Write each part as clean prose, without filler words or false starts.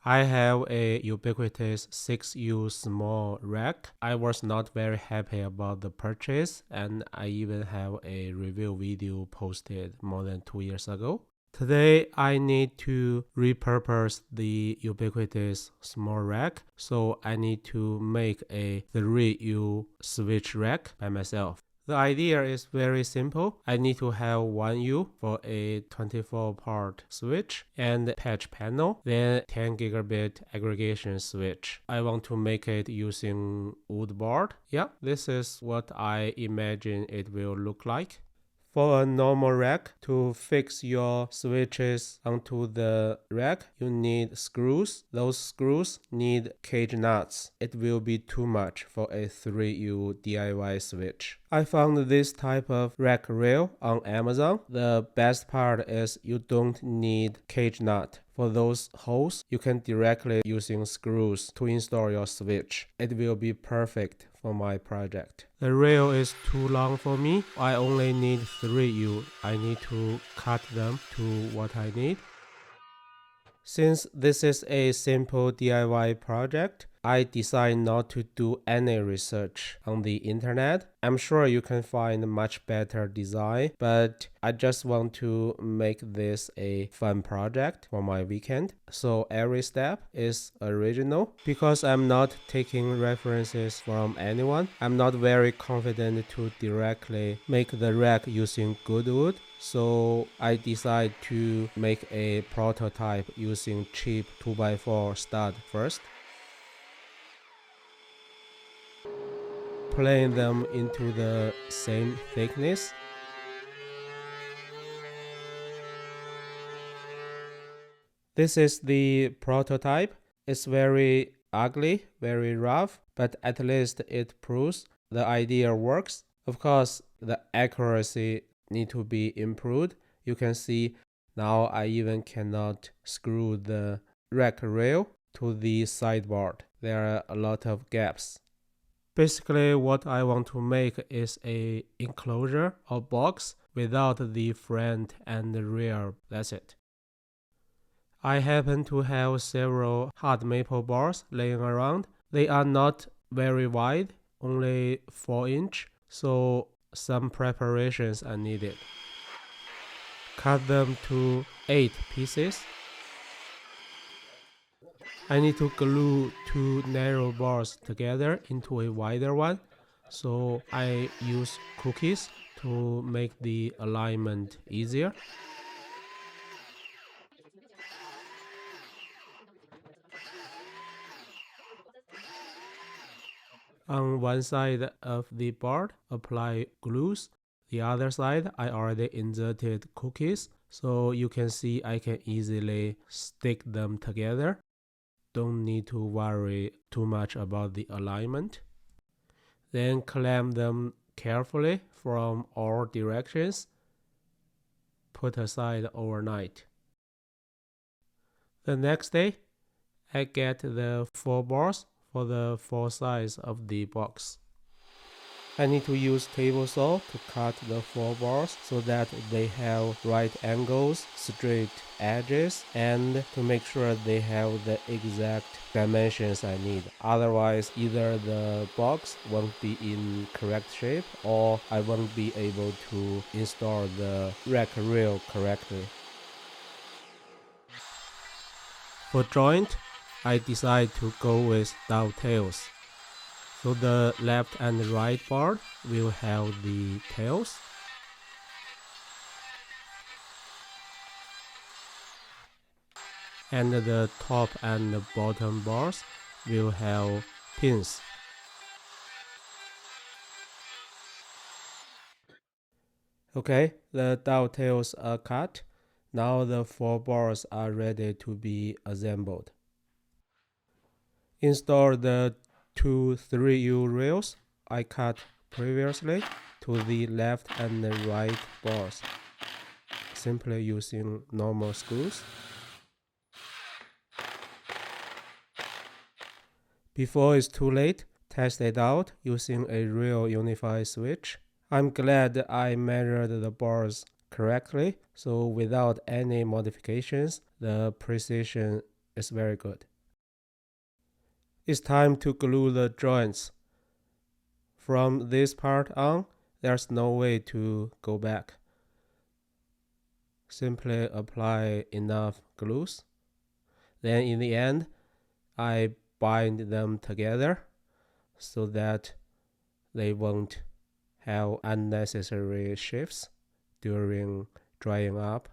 I have a Ubiquiti 6U small rack. I was not very happy about the purchase, and I even have a review video posted more than 2 years ago. Today, I need to repurpose the Ubiquiti small rack, so I need to make a 3U switch rack by myself. The idea is very simple. I need to have one U for a 24-port switch and patch panel, then 10 gigabit aggregation switch. I want to make it using wood board. Yeah, this is what I imagine it will look like. For a normal rack, to fix your switches onto the rack, you need screws. Those screws need cage nuts. It will be too much for a 3U DIY switch. I found this type of rack rail on Amazon. The best part is you don't need cage nut. For those holes, you can directly using screws to install your switch. It will be perfect for my project. The rail is too long for me. I only need 3U. I need to cut them to what I need. Since this is a simple DIY project, I decided not to do any research on the internet. I'm sure you can find much better design, but I just want to make this a fun project for my weekend. So every step is original. Because I'm not taking references from anyone, I'm not very confident to directly make the rack using good wood. So I decided to make a prototype using cheap 2x4 stud first. Plane them into the same thickness. This is the prototype. It's very ugly, very rough, but at least it proves the idea works. Of course, the accuracy need to be improved. You can see now I even cannot screw the rack rail to the sideboard. There are a lot of gaps. Basically, what I want to make is a enclosure or box without the front and the rear. That's it. I happen to have several hard maple boards laying around. They are not very wide, only 4-inch, so some preparations are needed. Cut them to 8 pieces. I need to glue 2 narrow bars together into a wider one, so I use cookies to make the alignment easier. On one side of the board, apply glues. The other side, I already inserted cookies, so you can see I can easily stick them together. Don't need to worry too much about the alignment. Then clamp them carefully from all directions. Put aside overnight. The next day, I get the 4 bars for the 4 sides of the box. I need to use table saw to cut the 4 bars so that they have right angles, straight edges, and to make sure they have the exact dimensions I need. Otherwise, either the box won't be in correct shape or I won't be able to install the rack rail correctly. For joint, I decide to go with dovetails. So the left and right board will have the tails. And the top and the bottom bars will have pins. Okay, the dovetails are cut. Now the 4 bars are ready to be assembled. Install the 2 3U rails I cut previously to the left and the right bars, simply using normal screws. Before it's too late, test it out using a real UniFi switch. I'm glad I measured the bars correctly, so without any modifications, the precision is very good. It's time to glue the joints. From this part on, there's no way to go back. Simply apply enough glues. Then in the end, I bind them together so that they won't have unnecessary shifts during drying up.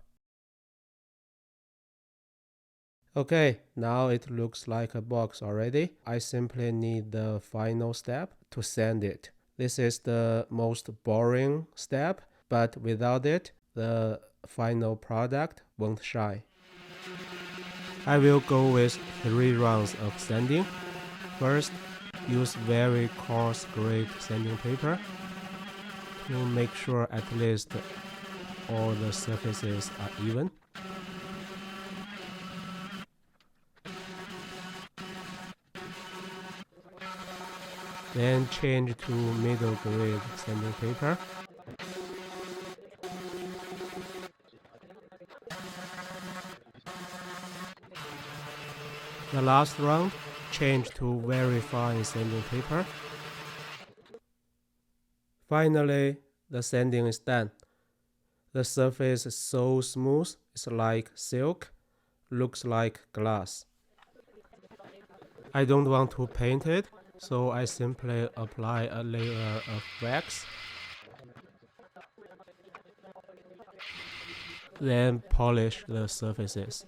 Okay, now it looks like a box already. I simply need the final step to sand it. This is the most boring step, but without it, the final product won't shine. I will go with 3 rounds of sanding. First, use very coarse grade sanding paper to make sure at least all the surfaces are even. Then change to middle grade sanding paper. The last round, change to very fine sanding paper. Finally, the sanding is done. The surface is so smooth, it's like silk, looks like glass. I don't want to paint it, so I simply apply a layer of wax. Then polish the surfaces.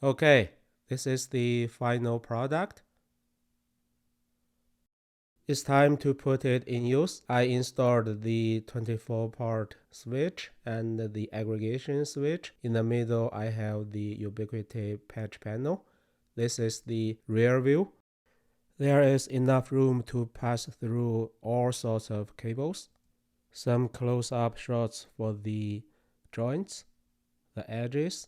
Okay, this is the final product. It's time to put it in use. I installed the 24-port switch and the aggregation switch. In the middle, I have the Ubiquiti patch panel. This is the rear view. There is enough room to pass through all sorts of cables. Some close-up shots for the joints, the edges.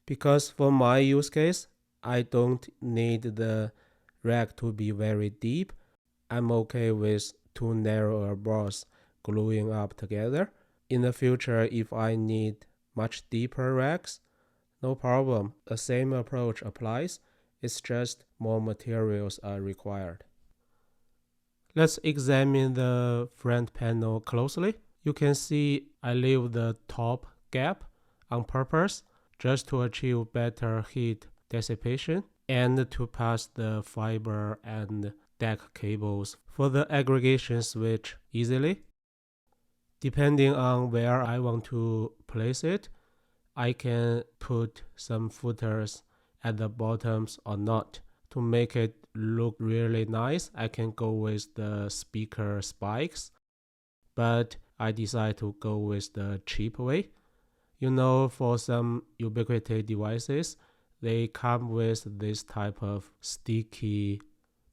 Because for my use case, I don't need the rack to be very deep. I'm okay with 2 narrower bars gluing up together. In the future, if I need much deeper racks, no problem. The same approach applies. It's just more materials are required. Let's examine the front panel closely. You can see I leave the top gap on purpose just to achieve better heat dissipation and to pass the fiber and DAC cables for the aggregation switch easily. Depending on where I want to place it, I can put some footers at the bottoms or not. To make it look really nice, I can go with the speaker spikes, but I decide to go with the cheap way. You know, for some Ubiquiti devices, they come with this type of sticky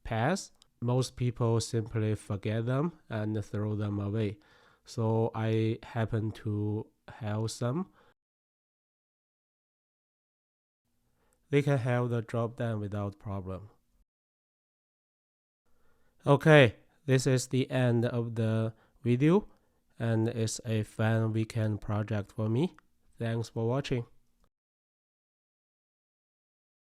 pads. Most people simply forget them and throw them away. So I happen to have some. They can have the job done without problem. Okay, this is the end of the video, and it's a fun weekend project for me. Thanks for watching.